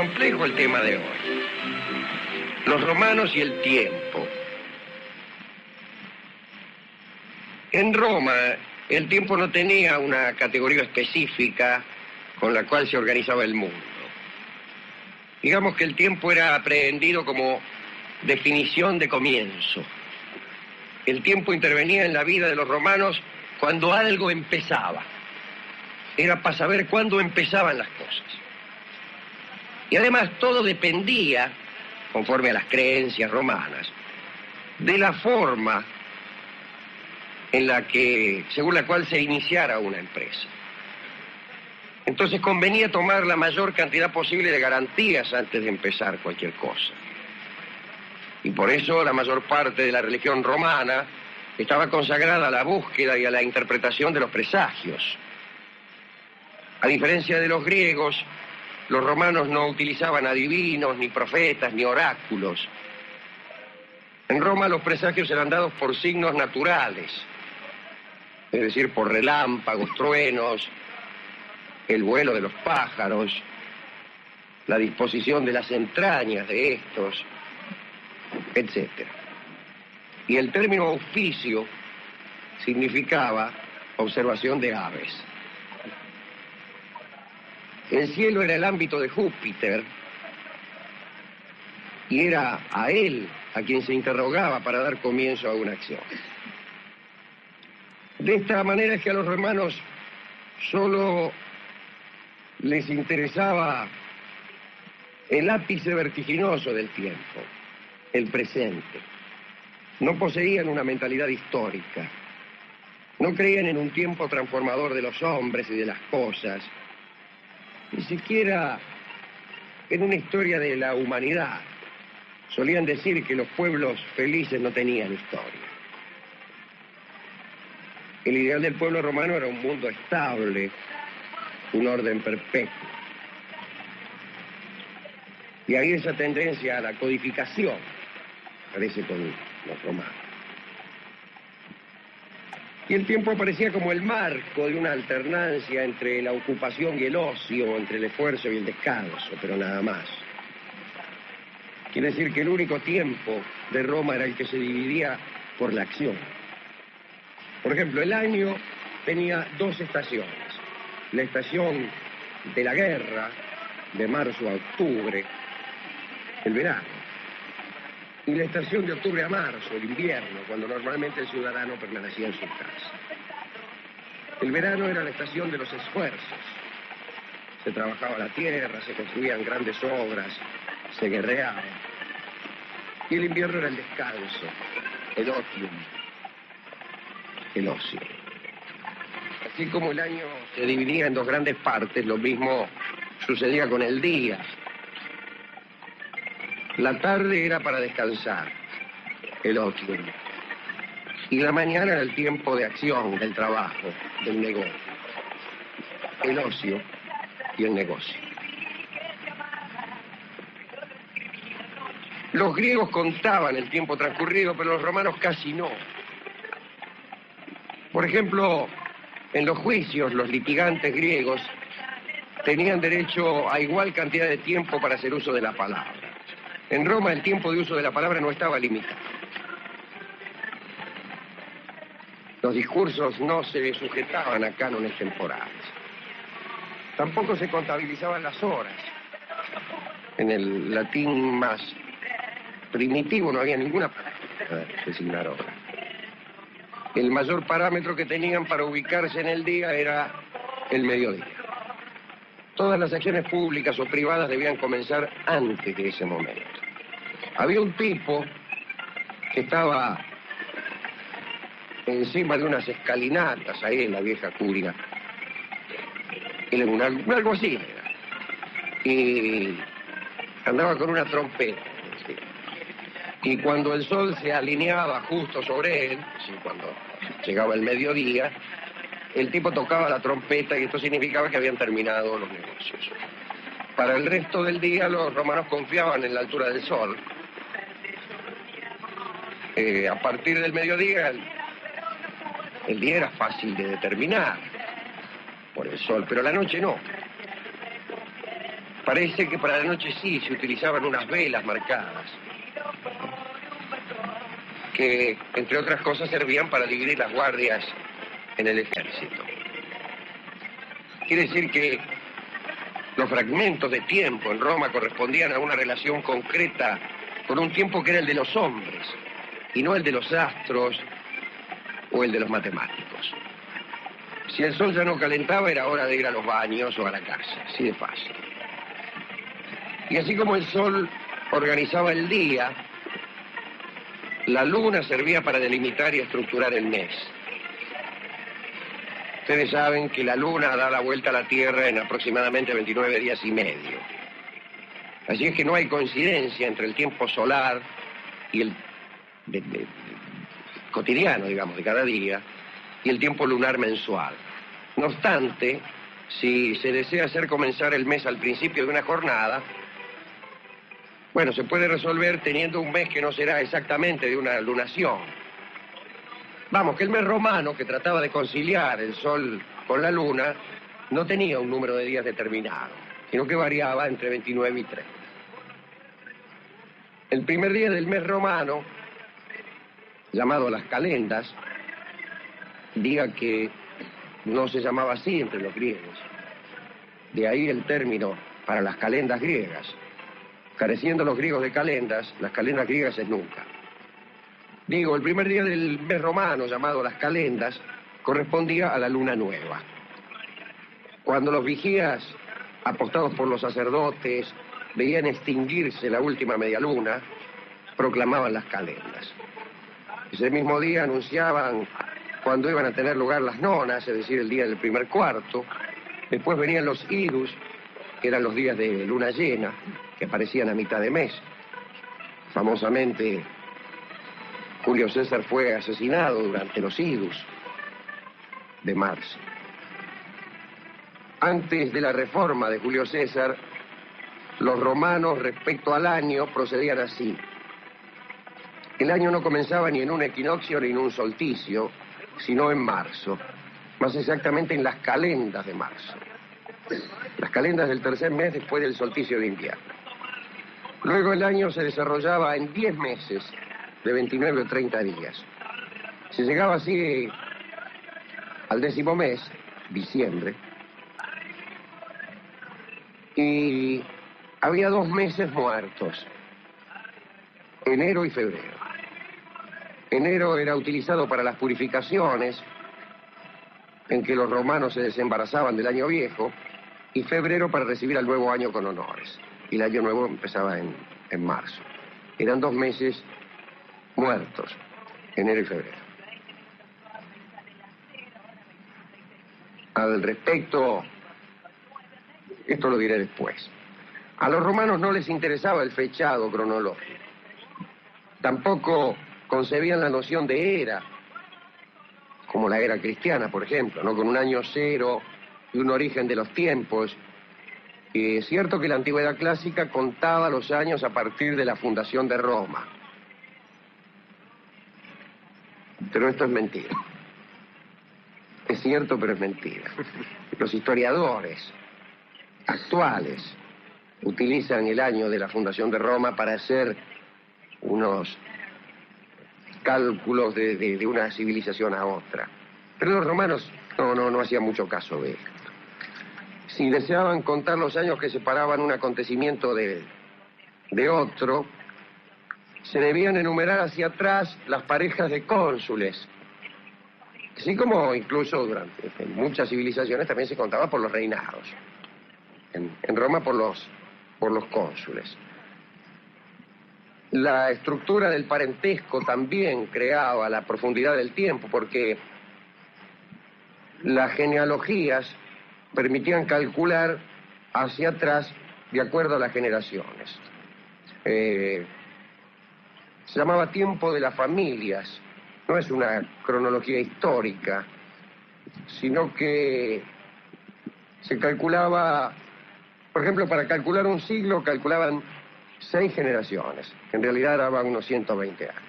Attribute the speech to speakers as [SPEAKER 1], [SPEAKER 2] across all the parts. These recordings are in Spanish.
[SPEAKER 1] complejo el tema de hoy. Los romanos y el tiempo. En Roma, el tiempo no tenía una categoría específica con la cual se organizaba el mundo. Digamos que el tiempo era aprehendido como definición de comienzo. El tiempo intervenía en la vida de los romanos cuando algo empezaba. Era para saber cuándo empezaban las cosas. Y además todo dependía, conforme a las creencias romanas, de la forma según la cual se iniciara una empresa. Entonces convenía tomar la mayor cantidad posible de garantías antes de empezar cualquier cosa. Y por eso la mayor parte de la religión romana estaba consagrada a la búsqueda y a la interpretación de los presagios. A diferencia de los griegos, los romanos no utilizaban adivinos, ni profetas, ni oráculos. En Roma los presagios eran dados por signos naturales, es decir, por relámpagos, truenos, el vuelo de los pájaros, la disposición de las entrañas de estos, etc. Y el término auspicio significaba observación de aves. El cielo era el ámbito de Júpiter y era a él a quien se interrogaba para dar comienzo a una acción. De esta manera es que a los romanos solo les interesaba el ápice vertiginoso del tiempo, el presente. No poseían una mentalidad histórica. No creían en un tiempo transformador de los hombres y de las cosas. Ni siquiera en una historia de la humanidad. Solían decir que los pueblos felices no tenían historia. El ideal del pueblo romano era un mundo estable, un orden perpetuo. Y ahí esa tendencia a la codificación aparece con los romanos. Y el tiempo aparecía como el marco de una alternancia entre la ocupación y el ocio, entre el esfuerzo y el descanso, pero nada más. Quiere decir que el único tiempo de Roma era el que se dividía por la acción. Por ejemplo, el año tenía dos estaciones. La estación de la guerra, de marzo a octubre, el verano. Y la estación de octubre a marzo, el invierno, cuando normalmente el ciudadano permanecía en su casa. El verano era la estación de los esfuerzos. Se trabajaba la tierra, se construían grandes obras, se guerreaba. Y el invierno era el descanso, el otium, el ocio. Así como el año se dividía en dos grandes partes, lo mismo sucedía con el día. La tarde era para descansar, el ocio. Y la mañana era el tiempo de acción, del trabajo, del negocio. El ocio y el negocio. Los griegos contaban el tiempo transcurrido, pero los romanos casi no. Por ejemplo, en los juicios, los litigantes griegos tenían derecho a igual cantidad de tiempo para hacer uso de la palabra. En Roma el tiempo de uso de la palabra no estaba limitado. Los discursos no se sujetaban a cánones temporales. Tampoco se contabilizaban las horas. En el latín más primitivo no había ninguna palabra para designar hora. El mayor parámetro que tenían para ubicarse en el día era el mediodía. Todas las acciones públicas o privadas debían comenzar antes de ese momento. Había un tipo que estaba encima de unas escalinatas ahí en la vieja curia. Algo así era. Y andaba con una trompeta. ¿Sí? Y cuando el sol se alineaba justo sobre él, ¿sí? Cuando llegaba el mediodía, el tipo tocaba la trompeta y esto significaba que habían terminado los negocios. Para el resto del día los romanos confiaban en la altura del sol. A partir del mediodía el día era fácil de determinar por el sol, pero la noche no. Parece que para la noche sí se utilizaban unas velas marcadas, que entre otras cosas servían para dividir las guardias en el ejército. Quiere decir que los fragmentos de tiempo en Roma correspondían a una relación concreta con un tiempo que era el de los hombres y no el de los astros o el de los matemáticos. Si el sol ya no calentaba, era hora de ir a los baños o a la casa, así de fácil. Y así como el sol organizaba el día, la luna servía para delimitar y estructurar el mes. Ustedes saben que la luna da la vuelta a la Tierra en aproximadamente 29 días y medio. Así es que no hay coincidencia entre el tiempo solar y el cotidiano, digamos, de cada día, y el tiempo lunar mensual. No obstante, si se desea hacer comenzar el mes al principio de una jornada, bueno, se puede resolver teniendo un mes que no será exactamente de una lunación. Vamos, que el mes romano, que trataba de conciliar el sol con la luna, no tenía un número de días determinado, sino que variaba entre 29 y 30. El primer día del mes romano, llamado las calendas, diga que no se llamaba así entre los griegos. De ahí el término para las calendas griegas. Careciendo los griegos de calendas, las calendas griegas es nunca. Digo, el primer día del mes romano, llamado las calendas, correspondía a la luna nueva. Cuando los vigías, apostados por los sacerdotes, veían extinguirse la última media luna, proclamaban las calendas. Ese mismo día anunciaban cuando iban a tener lugar las nonas, es decir, el día del primer cuarto. Después venían los idus, que eran los días de luna llena, que aparecían a mitad de mes. Famosamente, Julio César fue asesinado durante los idus de marzo. Antes de la reforma de Julio César, los romanos respecto al año procedían así. El año no comenzaba ni en un equinoccio ni en un solsticio, sino en marzo, más exactamente en las calendas de marzo. Las calendas del tercer mes después del solsticio de invierno. Luego el año se desarrollaba en 10 meses, de 29 o 30 días. Se llegaba así al 10º mes, diciembre, y había 2 meses muertos, enero y febrero. Enero era utilizado para las purificaciones, en que los romanos se desembarazaban del año viejo, y febrero para recibir al nuevo año con honores. Y el año nuevo empezaba en marzo. Eran 2 meses muertos, enero y febrero. Al respecto, esto lo diré después. A los romanos no les interesaba el fechado cronológico. Tampoco concebían la noción de era, como la era cristiana, por ejemplo, ¿no? Con un año cero y un origen de los tiempos. Es cierto que la antigüedad clásica contaba los años a partir de la fundación de Roma. Pero esto es mentira. Es cierto, pero es mentira. Los historiadores actuales utilizan el año de la fundación de Roma para hacer unos cálculos de una civilización a otra. Pero los romanos no hacían mucho caso de esto. Si deseaban contar los años que separaban un acontecimiento de otro, se debían enumerar hacia atrás las parejas de cónsules. Así como incluso en muchas civilizaciones también se contaba por los reinados. En Roma por los cónsules. La estructura del parentesco también creaba la profundidad del tiempo, porque las genealogías permitían calcular hacia atrás de acuerdo a las generaciones. Se llamaba tiempo de las familias. No es una cronología histórica, sino que se calculaba, por ejemplo, para calcular un siglo calculaban 6 generaciones, que en realidad daban unos 120 años.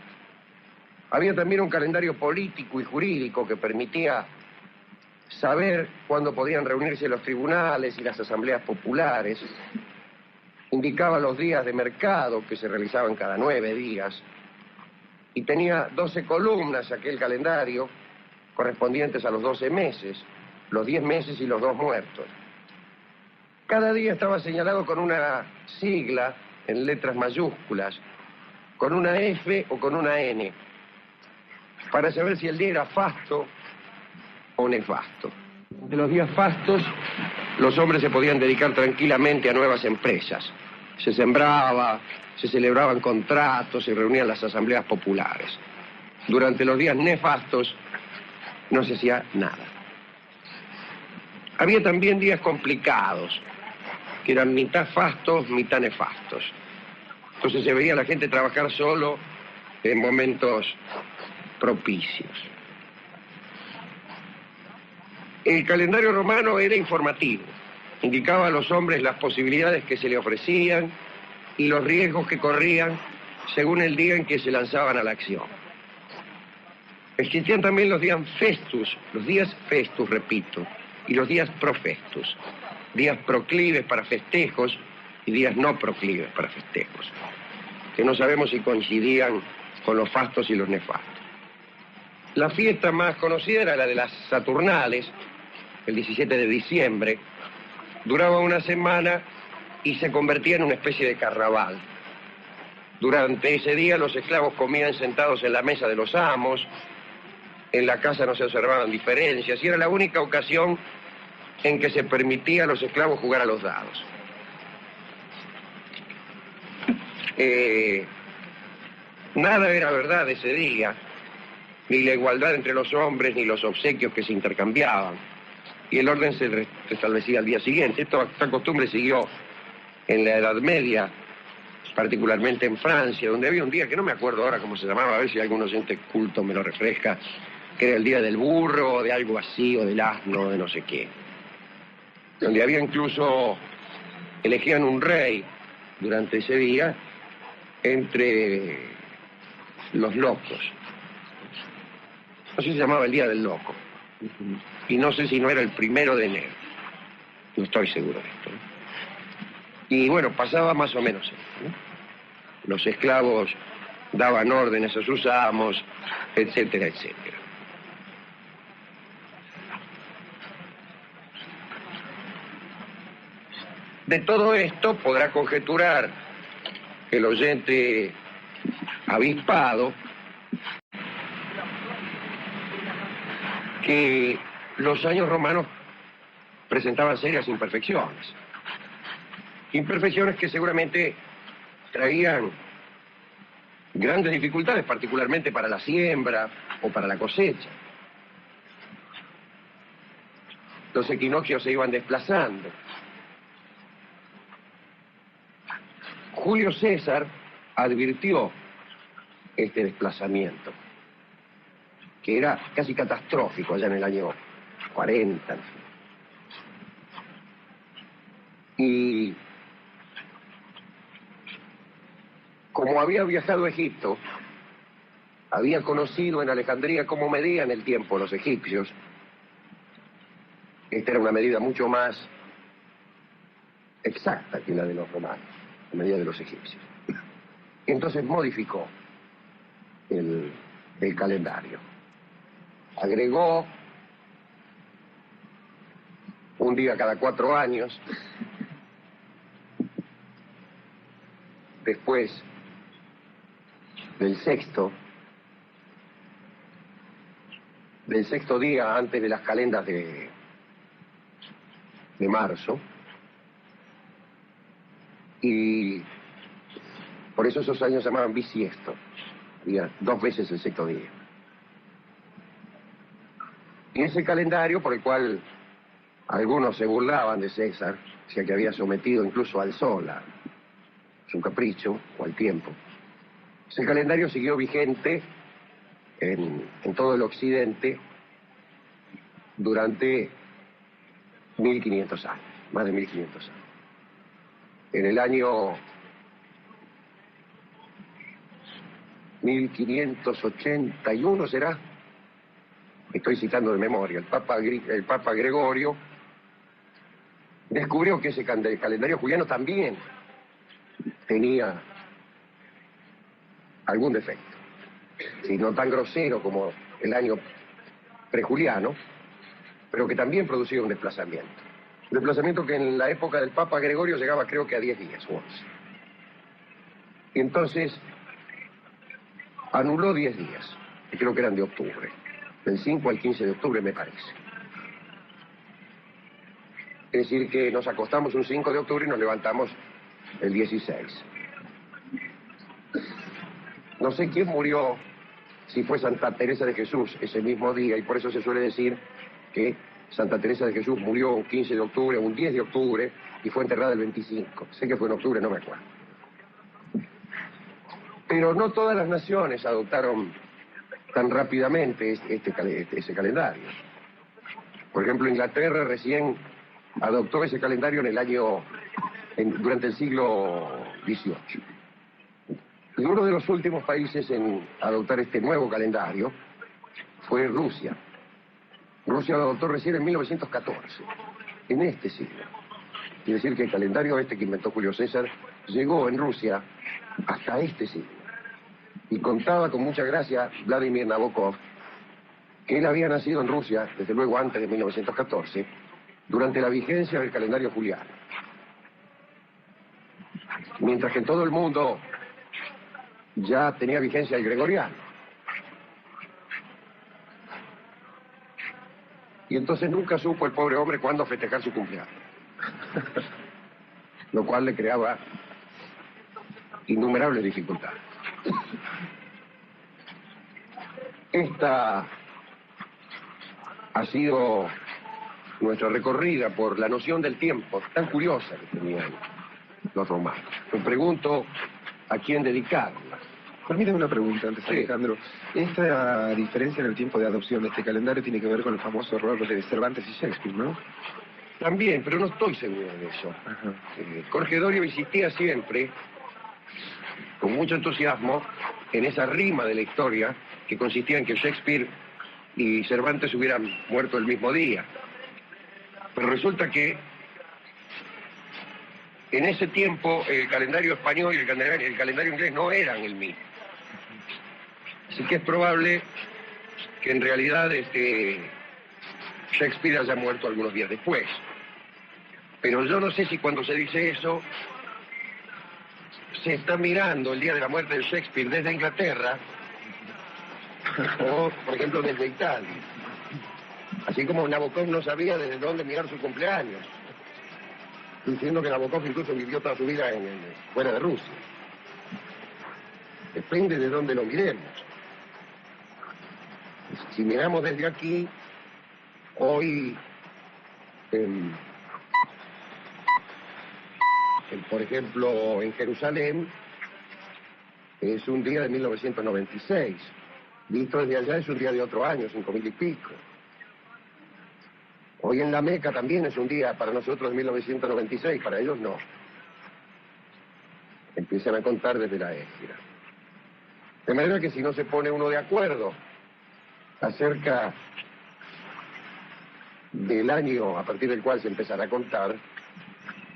[SPEAKER 1] Había también un calendario político y jurídico que permitía saber cuándo podían reunirse los tribunales y las asambleas populares. indicaba los días de mercado que se realizaban cada 9 días y tenía 12 columnas aquel calendario correspondientes a los 12 meses, los 10 meses y los 2 muertos. Cada día estaba señalado con una sigla en letras mayúsculas, con una F o con una N, para saber si el día era fasto o nefasto. En los días fastos, los hombres se podían dedicar tranquilamente a nuevas empresas. Se sembraba, se celebraban contratos, se reunían las asambleas populares. Durante los días nefastos, no se hacía nada. Había también días complicados, que eran mitad fastos, mitad nefastos. Entonces se veía a la gente trabajar solo en momentos propicios. El calendario romano era informativo. Indicaba a los hombres las posibilidades que se le ofrecían y los riesgos que corrían según el día en que se lanzaban a la acción. Existían también los días festus, repito, y los días profestus, días proclives para festejos y días no proclives para festejos, que no sabemos si coincidían con los fastos y los nefastos. La fiesta más conocida era la de las Saturnales, el 17 de diciembre, duraba una semana y se convertía en una especie de carnaval. Durante ese día los esclavos comían sentados en la mesa de los amos, en la casa no se observaban diferencias y era la única ocasión en que se permitía a los esclavos jugar a los dados. Nada era verdad ese día, ni la igualdad entre los hombres, ni los obsequios que se intercambiaban. Y el orden se restablecía al día siguiente. Esta costumbre siguió en la Edad Media, particularmente en Francia, donde había un día que no me acuerdo ahora cómo se llamaba, a ver si algún oyente culto me lo refresca, que era el día del burro, o de algo así, o del asno, de no sé qué. Donde había incluso, elegían un rey durante ese día entre los locos. No sé si se llamaba el Día del Loco. Y no sé si no era el 1 de enero. No estoy seguro de esto. Y bueno, pasaba más o menos esto, ¿no? Los esclavos daban órdenes a sus amos, etcétera, etcétera. De todo esto podrá conjeturar el oyente avispado que los años romanos presentaban serias imperfecciones. Imperfecciones que seguramente traían grandes dificultades, particularmente para la siembra o para la cosecha. Los equinoccios se iban desplazando. Julio César advirtió este desplazamiento, que era casi catastrófico allá en el año 40. Y como había viajado a Egipto, había conocido en Alejandría cómo medían el tiempo los egipcios. Esta era una medida mucho más exacta que la de los romanos, la medida de los egipcios. Entonces modificó el calendario. Agregó un día cada 4 años. Después del sexto día antes de las calendas de marzo. Y por eso esos años se llamaban bisiesto. Había 2 veces el sexto día. Y ese calendario por el cual algunos se burlaban de César, o sea que había sometido incluso al sol a su capricho o al tiempo. Ese calendario siguió vigente en todo el occidente durante 1500 años, más de 1500 años. En el año 1581, ¿será? Estoy citando de memoria. El Papa Gregorio descubrió que ese calendario juliano también tenía algún defecto. Sí, no tan grosero como el año prejuliano, pero que también producía un desplazamiento. Un desplazamiento que en la época del Papa Gregorio llegaba creo que a 10 días o 11. Y entonces anuló 10 días, que creo que eran de octubre, del 5 al 15 de octubre me parece. Es decir, que nos acostamos un 5 de octubre y nos levantamos el 16. No sé quién murió, si fue Santa Teresa de Jesús ese mismo día, y por eso se suele decir que Santa Teresa de Jesús murió un 15 de octubre, un 10 de octubre, y fue enterrada el 25. Sé que fue en octubre, no me acuerdo. Pero no todas las naciones adoptaron tan rápidamente ese calendario. Por ejemplo, Inglaterra recién adoptó ese calendario durante el siglo XVIII. Y uno de los últimos países en adoptar este nuevo calendario fue Rusia. Rusia lo adoptó recién en 1914, en este siglo. Quiere decir que el calendario que inventó Julio César llegó en Rusia hasta este siglo. Y contaba con mucha gracia Vladimir Nabokov que él había nacido en Rusia, desde luego antes de 1914, durante la vigencia del calendario juliano. Mientras que en todo el mundo ya tenía vigencia el gregoriano. Y entonces nunca supo el pobre hombre cuándo festejar su cumpleaños. Lo cual le creaba innumerables dificultades. Esta ha sido nuestra recorrida por la noción del tiempo tan curiosa que tenían los romanos. Me pregunto a quién dedicarla.
[SPEAKER 2] Permítame una pregunta antes,
[SPEAKER 1] Sí.
[SPEAKER 2] Alejandro. Esta diferencia en el tiempo de adopción de este calendario tiene que ver con el famoso error de Cervantes y Shakespeare, ¿no?
[SPEAKER 1] También, pero no estoy seguro de eso.
[SPEAKER 2] Ajá.
[SPEAKER 1] Jorge Dorio insistía siempre, con mucho entusiasmo, en esa rima de la historia que consistía en que Shakespeare y Cervantes hubieran muerto el mismo día. Pero resulta que en ese tiempo el calendario español y el calendario inglés no eran el mismo. Así que es probable que en realidad Shakespeare haya muerto algunos días después. Pero yo no sé si cuando se dice eso se está mirando el día de la muerte de Shakespeare desde Inglaterra o, por ejemplo, desde Italia. Así como Nabokov no sabía desde dónde mirar su cumpleaños. Estoy diciendo que Nabokov incluso vivió toda su vida fuera de Rusia. Depende de dónde lo miremos. Si miramos desde aquí, hoy, por ejemplo, en Jerusalén, es un día de 1996. Visto desde allá es un día de otro año, 5000 y pico. Hoy en la Meca también es un día para nosotros de 1996, para ellos no. Empiezan a contar desde la égira. De manera que si no se pone uno de acuerdo acerca del año a partir del cual se empezará a contar,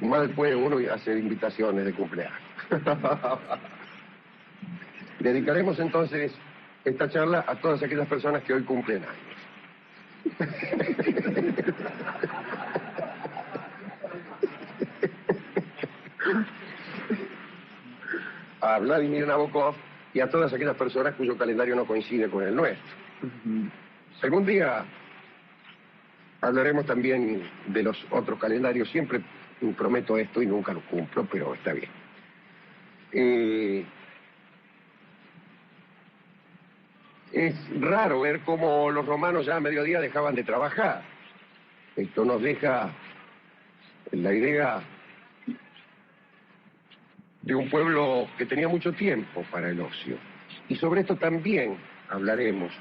[SPEAKER 1] mal puede uno hacer invitaciones de cumpleaños. Dedicaremos entonces esta charla a todas aquellas personas que hoy cumplen años. A Vladimir Nabokov y a todas aquellas personas cuyo calendario no coincide con el nuestro. Algún día hablaremos también de los otros calendarios. Siempre prometo esto y nunca lo cumplo, pero está bien. Es raro ver cómo los romanos ya a mediodía dejaban de trabajar. Esto nos deja la idea de un pueblo que tenía mucho tiempo para el ocio. Y sobre esto también hablaremos.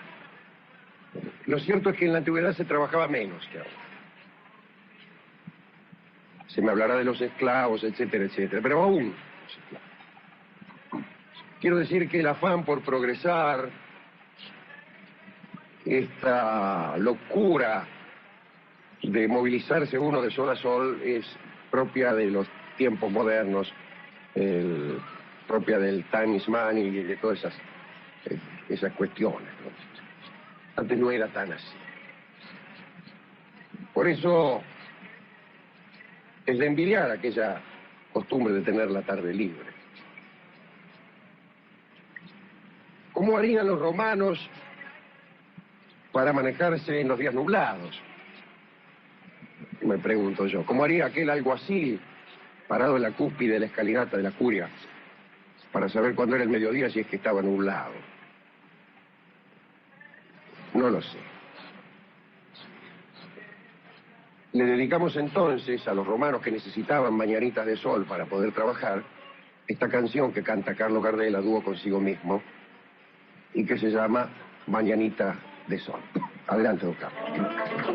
[SPEAKER 1] Lo cierto es que en la antigüedad se trabajaba menos que ahora. Se me hablará de los esclavos, etcétera, etcétera, pero aún los esclavos. Quiero decir que el afán por progresar, esta locura de movilizarse uno de sol a sol es propia de los tiempos modernos, propia del time is money y de todas esas cuestiones, ¿no? Antes no era tan así. Por eso es de envidiar aquella costumbre de tener la tarde libre. ¿Cómo harían los romanos para manejarse en los días nublados? Me pregunto yo. ¿Cómo haría aquel alguacil parado en la cúspide de la escalinata de la curia para saber cuándo era el mediodía si es que estaba nublado? No lo sé. Le dedicamos entonces a los romanos que necesitaban mañanitas de sol para poder trabajar esta canción que canta Carlos Gardel a dúo consigo mismo y que se llama Mañanita de Sol. Adelante, don Carlos.